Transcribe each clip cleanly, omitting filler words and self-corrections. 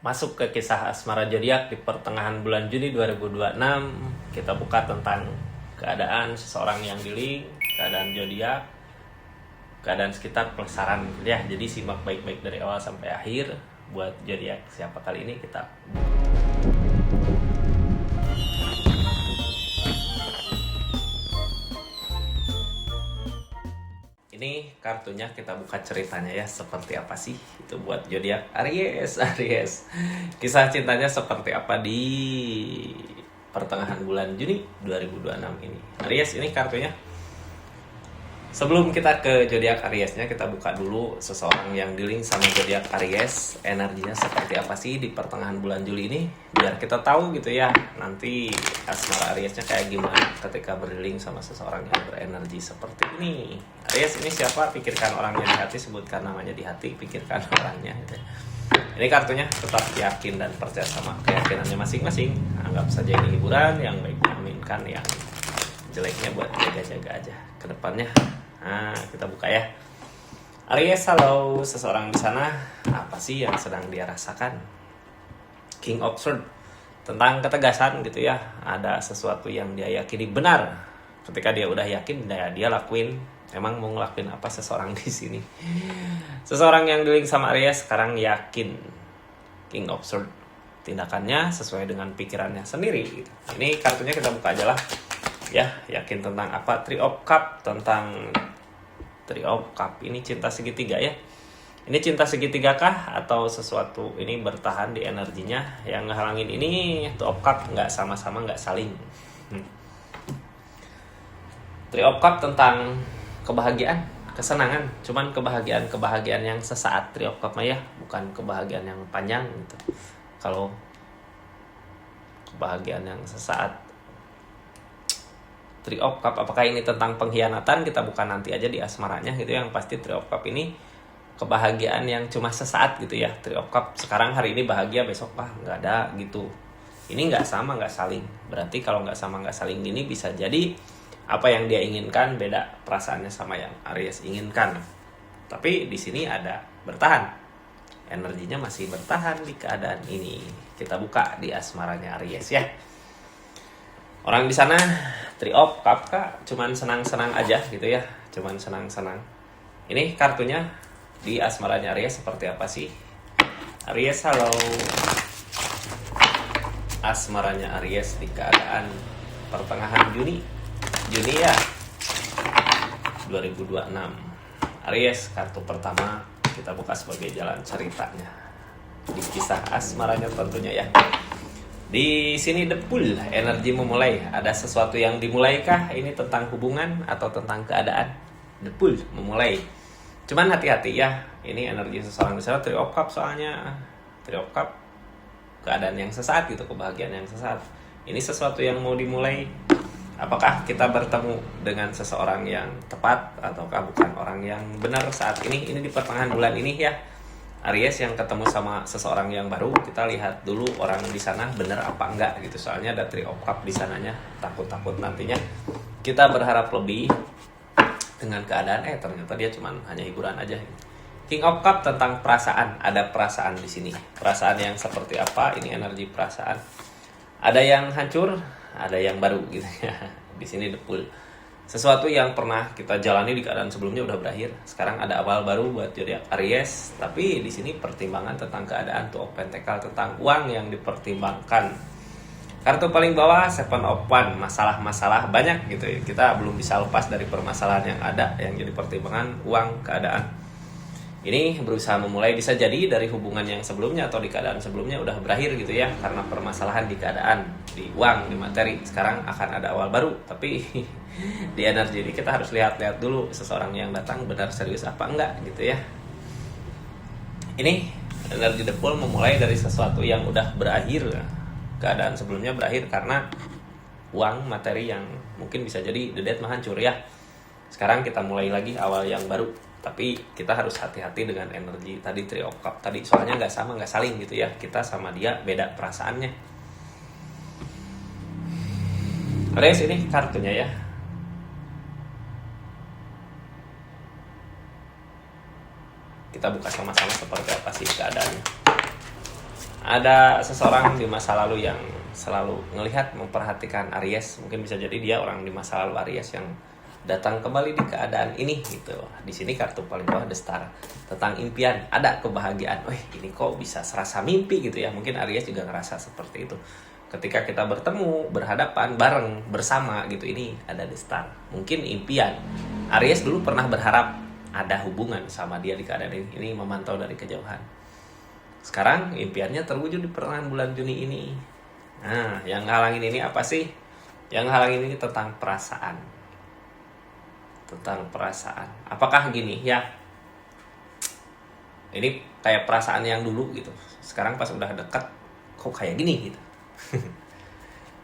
masuk ke kisah asmara zodiak di pertengahan bulan Juni 2026. Kita buka tentang keadaan seseorang yang di link, keadaan zodiak, keadaan sekitar plus saran ya. Jadi simak baik-baik dari awal sampai akhir. Buat zodiak siapa kali ini kita ini kartunya, kita buka ceritanya ya, seperti apa sih itu buat zodiak Aries. Kisah cintanya seperti apa di pertengahan bulan Juni 2026 ini. Aries ini kartunya. Sebelum kita ke zodiak Ariesnya, kita buka dulu seseorang yang di link sama zodiak Aries, energinya seperti apa sih di pertengahan bulan Juli ini, biar kita tahu gitu ya nanti asmara Ariesnya kayak gimana ketika berlink sama seseorang yang berenergi seperti ini. Aries ini siapa? Pikirkan orangnya di hati, sebutkan namanya di hati, pikirkan orangnya gitu. Ini kartunya tetap yakin dan percaya sama keyakinannya masing-masing. Anggap saja ini hiburan, yang baiknya aminkan, yang jeleknya buat jaga-jaga aja ke depannya. Nah, kita buka ya. Aries, halo, seseorang di sana, apa sih yang sedang dia rasakan? King of Swords, tentang ketegasan gitu ya. Ada sesuatu yang dia yakini benar. Ketika dia udah yakin, dia lakuin. Emang mau ngelakuin apa seseorang di sini? Seseorang yang di link sama Aries sekarang yakin. King of Swords, tindakannya sesuai dengan pikirannya sendiri gitu. Ini kartunya kita buka aja lah. Ya, yakin tentang apa? Three of Cup, tentang Three of Cup ini cinta segitiga ya. Ini cinta segitiga kah atau sesuatu ini bertahan di energinya? Yang ngehalangin ini Two of Cup, nggak sama-sama, nggak saling. Three of Cup tentang kebahagiaan, kesenangan, cuman kebahagiaan yang sesaat. Three of Cup mah ya, bukan kebahagiaan yang panjang gitu. Kalau kebahagiaan yang sesaat, Three of Cup, apakah ini tentang pengkhianatan? Kita bukan nanti aja di asmaranya gitu. Yang pasti Three of Cup ini kebahagiaan yang cuma sesaat gitu ya. Three of Cup sekarang hari ini bahagia, besok nggak ada gitu. Ini nggak sama, nggak saling. Berarti kalau nggak sama, nggak saling gini, bisa jadi apa yang dia inginkan beda perasaannya sama yang Aries inginkan. Tapi di sini ada bertahan. Energinya masih bertahan di keadaan ini. Kita buka di asmaranya Aries ya. Orang di sana Three of Cup kak, cuman senang-senang aja gitu ya, cuman senang-senang. Ini kartunya di asmaranya Aries seperti apa sih? Aries, halo. Asmaranya Aries di keadaan pertengahan Juni ya 2026. Aries, kartu pertama kita buka sebagai jalan ceritanya di kisah asmaranya tentunya ya. Di sini The Bull, energi memulai. Ada sesuatu yang dimulaikah? Ini tentang hubungan atau tentang keadaan? The Bull memulai. Cuman hati-hati ya. Ini energi seseorang di sana. Three of Cup soalnya. Three of Cup, keadaan yang sesaat gitu, kebahagiaan yang sesaat. Ini sesuatu yang mau dimulai. Apakah kita bertemu dengan seseorang yang tepat ataukah bukan orang yang benar saat ini? Ini di pertengahan bulan ini ya. Aries yang ketemu sama seseorang yang baru, kita lihat dulu orang di sana bener apa enggak gitu. Soalnya ada Three of Cup di sananya, takut-takut nantinya kita berharap lebih dengan keadaan ternyata dia cuman hanya hiburan aja. King of Cup tentang perasaan, ada perasaan di sini. Perasaan yang seperti apa? Ini energi perasaan. Ada yang hancur, ada yang baru gitu ya. Di sini The Bull. Sesuatu yang pernah kita jalani di keadaan sebelumnya udah berakhir. Sekarang ada awal baru buat zodiak Aries. Tapi di sini pertimbangan tentang keadaan, Two of Pentacle, tentang uang yang dipertimbangkan. Kartu paling bawah Seven of Wands, masalah-masalah banyak gitu ya. Kita belum bisa lepas dari permasalahan yang ada, yang jadi pertimbangan uang, keadaan. Ini berusaha memulai, bisa jadi dari hubungan yang sebelumnya atau di keadaan sebelumnya udah berakhir gitu ya, karena permasalahan di keadaan, di uang, di materi. Sekarang akan ada awal baru, tapi di energi ini kita harus lihat-lihat dulu seseorang yang datang benar serius apa enggak gitu ya. Ini energi The Bull memulai dari sesuatu yang udah berakhir, keadaan sebelumnya berakhir karena uang, materi yang mungkin bisa jadi The Death hancur ya. Sekarang kita mulai lagi awal yang baru. Tapi kita harus hati-hati dengan energi tadi Three of Cup tadi, soalnya nggak sama, nggak saling gitu ya. Kita sama dia beda perasaannya. Aries ini kartunya ya. Kita buka sama-sama seperti apa sih keadaannya. ada seseorang di masa lalu yang selalu melihat, memperhatikan Aries. Mungkin bisa jadi dia orang di masa lalu Aries yang datang kembali di keadaan ini gitu. Di sini kartu paling bawah The Star, tentang impian, ada kebahagiaan. Ini kok bisa serasa mimpi gitu ya. Mungkin Aries juga ngerasa seperti itu. Ketika kita bertemu, berhadapan, bareng, bersama gitu, ini ada The Star. Mungkin impian. Aries dulu pernah berharap ada hubungan sama dia di keadaan ini. Ini memantau dari kejauhan. Sekarang impiannya terwujud di pertengahan bulan Juni ini. Nah, yang halangin ini apa sih? Yang halangin ini tentang perasaan. Tentang perasaan. Apakah gini ya? Ini kayak perasaan yang dulu gitu. Sekarang pas udah deket, kok kayak gini gitu.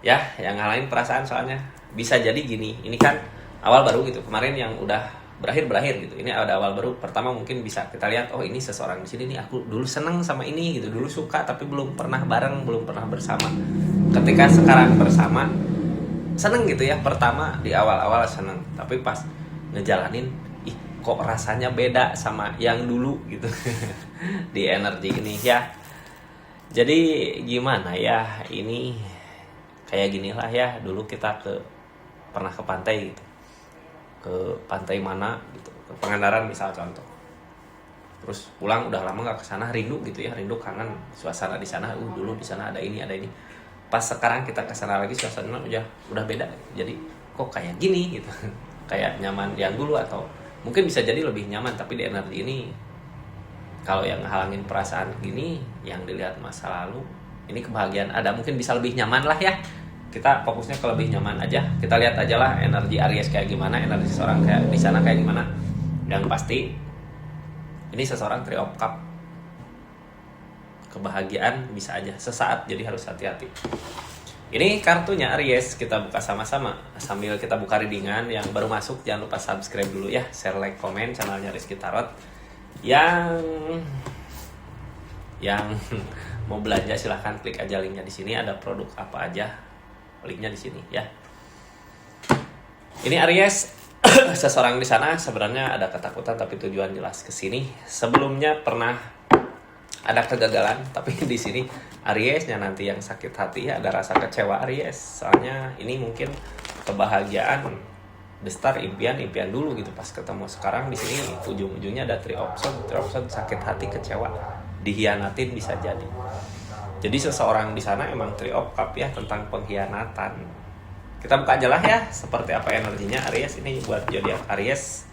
Ya, yang halangin perasaan soalnya bisa jadi gini. Ini kan awal baru gitu. Kemarin yang udah berakhir gitu. Ini ada awal baru. Pertama mungkin bisa kita lihat, ini seseorang di sini nih, aku dulu seneng sama ini gitu, dulu suka tapi belum pernah bareng, belum pernah bersama. Ketika sekarang bersama, seneng gitu ya. Pertama di awal-awal seneng, tapi pas ngejalanin, kok rasanya beda sama yang dulu gitu. Di energi ini ya. Jadi gimana ya, ini kayak ginilah ya. Dulu kita pernah ke pantai gitu, ke pantai mana gitu, ke Pangandaran misal contoh. Terus pulang udah lama nggak kesana, rindu gitu ya, rindu, kangen suasana di sana. Dulu di sana ada ini. Pas sekarang kita kesana lagi, suasana udah beda. Jadi kok kayak gini gitu. Kayak nyaman yang dulu, atau mungkin bisa jadi lebih nyaman. Tapi di energi ini, kalau yang halangin perasaan gini, yang dilihat masa lalu, ini kebahagiaan ada, mungkin bisa lebih nyaman lah ya. Kita fokusnya ke lebih nyaman aja. Kita lihat aja lah energi Aries kayak gimana, energi seseorang kayak di sana kayak gimana. Yang pasti ini seseorang Three of Cup. Kebahagiaan bisa aja sesaat, jadi harus hati-hati. Ini kartunya Aries, kita buka sama-sama. Sambil kita buka readingan, yang baru masuk jangan lupa subscribe dulu ya, share, like, komen channelnya Rizky Tarot. Yang mau belanja silahkan klik aja linknya di sini. Ada produk apa aja, linknya di sini ya. Ini Aries, seseorang di sana sebenarnya ada ketakutan tapi tujuan jelas ke sini. Sebelumnya pernah ada kegagalan, tapi di sini Ariesnya nanti yang sakit hati, ada rasa kecewa Aries. Soalnya ini mungkin kebahagiaan The Star, impian dulu gitu, pas ketemu. Sekarang di sini ujung-ujungnya ada Three of Swords, sakit hati, kecewa, dihianatin bisa jadi. Jadi seseorang di sana emang Three of Cup ya, tentang pengkhianatan. Kita buka aja lah ya, seperti apa energinya Aries ini buat zodiak Aries.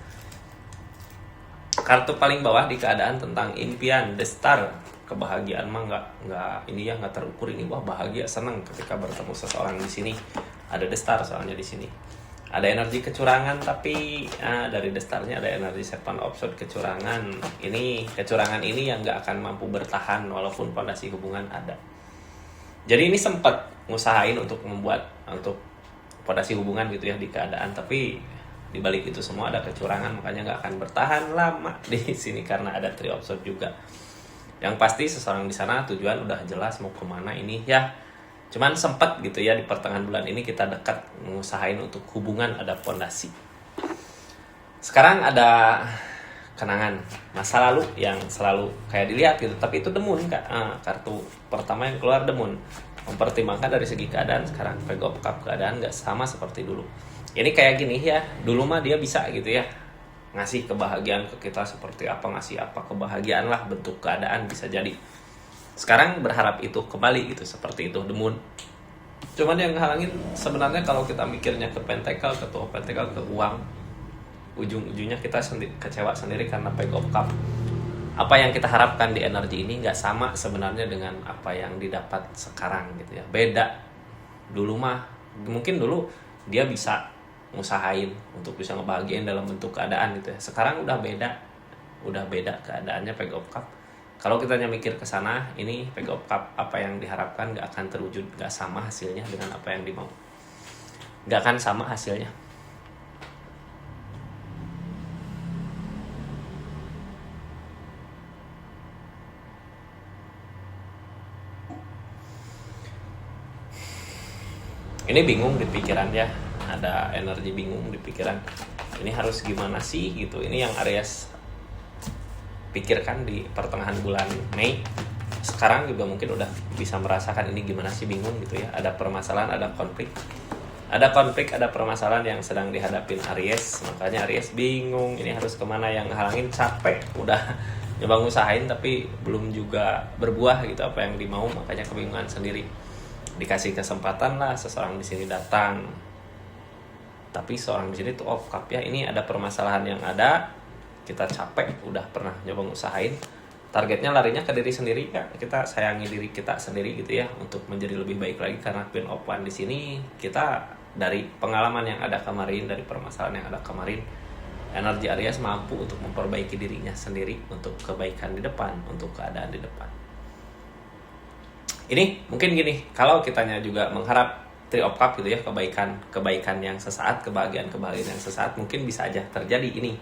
Kartu paling bawah di keadaan tentang impian The Star. Kebahagiaan mah nggak terukur. Ini wah bahagia, seneng ketika bertemu seseorang di sini. Ada The Star soalnya di sini. Ada energi kecurangan, tapi dari The Star-nya ada energi Seven of Swords, kecurangan. Ini kecurangan ini yang nggak akan mampu bertahan walaupun fondasi hubungan ada. Jadi ini sempat ngusahain untuk fondasi hubungan gitu ya di keadaan, tapi di balik itu semua ada kecurangan, makanya nggak akan bertahan lama di sini karena ada Three of Swords juga. Yang pasti seseorang di sana tujuan udah jelas mau kemana ini ya. Cuman sempat gitu ya di pertengahan bulan ini kita dekat ngusahain untuk hubungan ada fondasi. Sekarang ada kenangan masa lalu yang selalu kayak dilihat gitu, tapi itu demun Kak. Kartu pertama yang keluar demun. Mempertimbangkan dari segi keadaan, sekarang Page of Cup, keadaan nggak sama seperti dulu. Ini kayak gini ya, dulu mah dia bisa gitu ya ngasih kebahagiaan ke kita seperti apa, ngasih apa, kebahagiaan lah, bentuk keadaan bisa jadi. Sekarang berharap itu kembali gitu, seperti itu, the moon. Cuman yang halangin sebenarnya kalau kita mikirnya ke pentacle, ke two of pentacle, ke uang, ujung-ujungnya kita kecewa sendiri karena Page of Cup. Apa yang kita harapkan di energi ini nggak sama sebenarnya dengan apa yang didapat sekarang gitu ya, beda. Dulu mah mungkin dulu dia bisa ngusahain untuk bisa ngebahagiain dalam bentuk keadaan gitu ya. Sekarang udah beda keadaannya Page of Cup. Kalau kita mikir ke sana, ini Page of Cup, apa yang diharapkan nggak akan terwujud, nggak sama hasilnya dengan apa yang dimau, nggak akan sama hasilnya. Ini bingung di pikiran ya, ada energi bingung di pikiran. Ini harus gimana sih gitu. Ini yang Aries pikirkan di pertengahan bulan Mei sekarang juga mungkin udah bisa merasakan ini gimana sih, bingung gitu ya. Ada permasalahan, ada konflik, ada permasalahan yang sedang dihadapin Aries. Makanya Aries bingung ini harus kemana, yang halangin capek, udah nyoba ngusahain tapi belum juga berbuah gitu apa yang dimau, makanya kebingungan sendiri. Dikasih kesempatan lah seseorang di sini datang, tapi seorang di sini tuh off cup ya. Ini ada permasalahan yang ada, kita capek, udah pernah nyoba ngusahain, targetnya larinya ke diri sendiri ya. Kita sayangi diri kita sendiri gitu ya, untuk menjadi lebih baik lagi. Karena Queen of One di sini, kita dari pengalaman yang ada kemarin, dari permasalahan yang ada kemarin, energi Aries mampu untuk memperbaiki dirinya sendiri untuk kebaikan di depan, untuk keadaan di depan. Ini mungkin gini, kalau kitanya juga mengharap Three of Cup gitu ya, kebaikan yang sesaat, kebahagiaan yang sesaat, mungkin bisa aja terjadi ini.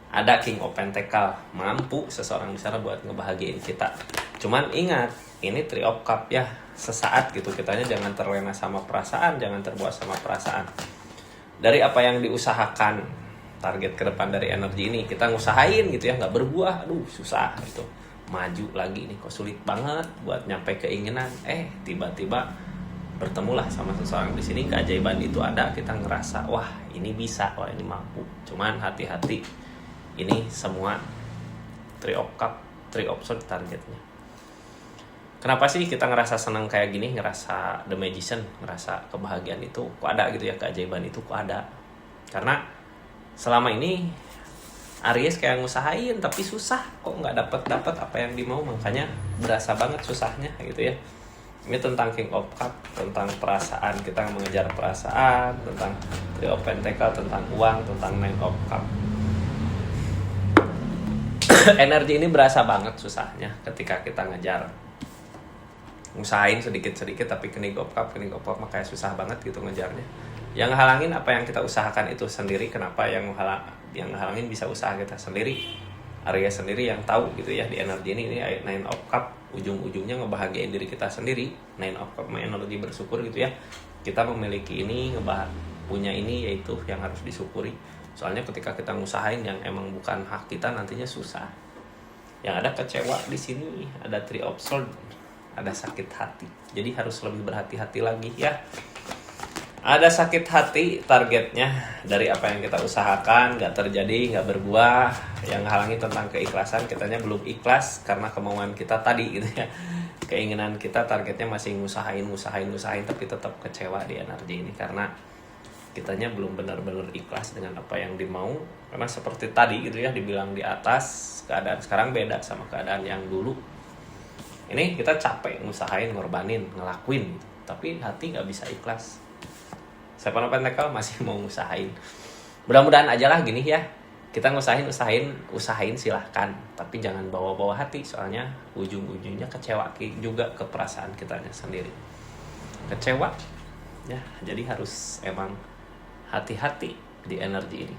Ada King of Pentacle, mampu seseorang di sana buat ngebahagiain kita. Cuman ingat, ini Three of Cup ya, sesaat gitu. Kitanya jangan terlena sama perasaan, jangan terbawa sama perasaan. Dari apa yang diusahakan, target ke depan dari energi ini, kita ngusahain gitu ya, nggak berbuah, aduh susah gitu. Maju lagi nih, kok sulit banget buat nyampe keinginan. Tiba-tiba bertemulah sama seseorang di sini, keajaiban itu ada, kita ngerasa wah ini bisa, wah ini mampu. Cuman hati-hati. Ini semua Three of Cup, Three of Swords targetnya. Kenapa sih kita ngerasa senang kayak gini, ngerasa The Magician, ngerasa kebahagiaan itu kok ada gitu ya, keajaiban itu kok ada? Karena selama ini Aries kayak ngusahain tapi susah, kok nggak dapat apa yang dimau, makanya berasa banget susahnya gitu ya. Ini tentang King of Cup, tentang perasaan, kita mengejar perasaan, tentang Three of Pentacle, tentang uang, tentang Nine of Cup. Energi ini berasa banget susahnya ketika kita ngejar, ngusahain sedikit-sedikit, tapi King of Cup makanya susah banget gitu ngejarnya. Yang halangin apa yang kita usahakan itu sendiri. Kenapa yang halangin bisa usaha kita sendiri, Aries sendiri yang tahu gitu ya. Di energi ini Nine of Cup ujung-ujungnya ngebahagiain diri kita sendiri. Nine of Cup energi bersyukur gitu ya, kita memiliki ini, punya ini, yaitu yang harus disyukuri. Soalnya ketika kita ngusahain yang emang bukan hak kita, nantinya susah. Yang ada kecewa di sini, ada Three of Swords, ada sakit hati. Jadi harus lebih berhati-hati lagi ya. Ada sakit hati, targetnya dari apa yang kita usahakan nggak terjadi, nggak berbuah. Yang halangi tentang keikhlasan, kitanya belum ikhlas karena kemauan kita tadi gitu ya. Keinginan kita, targetnya masih ngusahain, tapi tetap kecewa di energi ini karena kitanya belum benar-benar ikhlas dengan apa yang dimau. Karena seperti tadi gitu ya, dibilang di atas, keadaan sekarang beda sama keadaan yang dulu. Ini kita capek ngusahain, ngorbanin, ngelakuin gitu, tapi hati nggak bisa ikhlas. Seven of Pentacle masih mau ngusahain. Mudah-mudahan aja lah gini ya, kita usahain silahkan, tapi jangan bawa-bawa hati, soalnya ujung-ujungnya kecewa juga ke perasaan kitanya sendiri. Kecewa ya, jadi harus emang hati-hati di energi ini.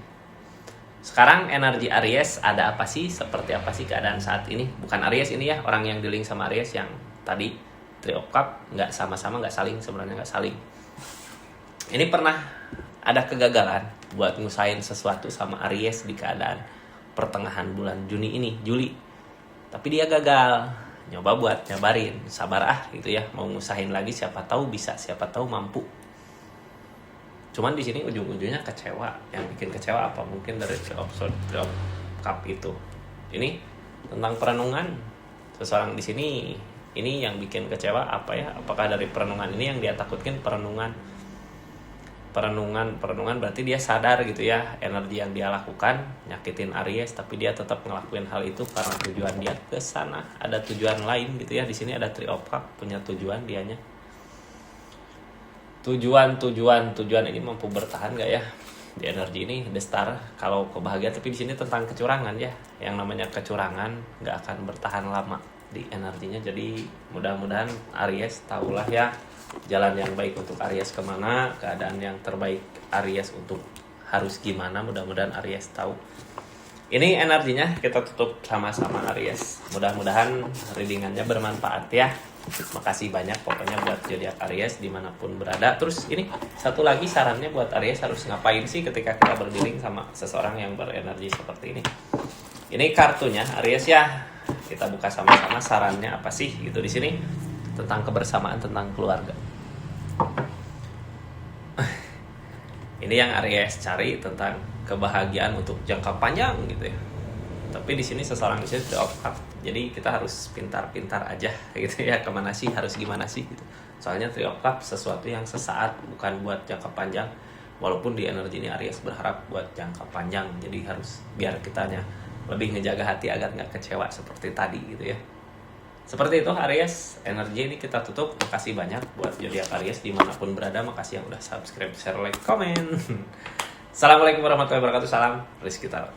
Sekarang energi Aries ada apa sih? Seperti apa sih keadaan saat ini? Bukan Aries ini ya, orang yang dealing sama Aries yang tadi Three of Cup, nggak sama-sama, nggak saling, sebenarnya nggak saling. Ini pernah ada kegagalan buat ngusahain sesuatu sama Aries di keadaan pertengahan bulan Juli. Tapi dia gagal. Nyoba buat nyabarin, sabar gitu ya, mau ngusahain lagi, siapa tahu bisa, siapa tahu mampu. Cuman di sini ujung-ujungnya kecewa. Yang bikin kecewa apa? Mungkin dari Three of Cup itu. Ini tentang perenungan. Seseorang di sini, ini yang bikin kecewa apa ya? Apakah dari perenungan ini yang dia takutkan? Perenungan berarti dia sadar gitu ya, energi yang dia lakukan nyakitin Aries, tapi dia tetap ngelakuin hal itu karena tujuan dia ke sana. Ada tujuan lain gitu ya. Di sini ada Three of Cup, punya tujuan dianya. Tujuan ini mampu bertahan gak ya di energi ini? The Star, kalau kebahagiaan, tapi di sini tentang kecurangan ya. Yang namanya kecurangan nggak akan bertahan lama di energinya. Jadi mudah-mudahan Aries tahulah ya jalan yang baik untuk Aries kemana, keadaan yang terbaik Aries untuk harus gimana. Mudah-mudahan Aries tahu. Ini energinya kita tutup sama-sama Aries. Mudah-mudahan readingannya bermanfaat ya. Makasih banyak pokoknya buat zodiak Aries dimanapun berada. Terus ini satu lagi sarannya buat Aries, harus ngapain sih ketika kita berdealing sama seseorang yang berenergi seperti ini. Ini kartunya Aries ya. kita buka sama-sama sarannya apa sih gitu di sini tentang kebersamaan, tentang keluarga. Ini yang Aries cari tentang kebahagiaan untuk jangka panjang gitu ya. Tapi di sini seseorang di sini Three of Cups. Jadi kita harus pintar-pintar aja gitu ya, kemana sih, harus gimana sih gitu. Soalnya Three of Cups sesuatu yang sesaat, bukan buat jangka panjang. Walaupun di energi ini Aries berharap buat jangka panjang. Jadi harus biar kitanya lebih ngejaga hati agar nggak kecewa seperti tadi gitu ya. Seperti itu Aries, energi ini kita tutup. Makasih banyak buat zodiak Aries dimanapun berada. Makasih yang udah subscribe, share, like, komen. Assalamualaikum warahmatullahi wabarakatuh. Salam Rizky Taro.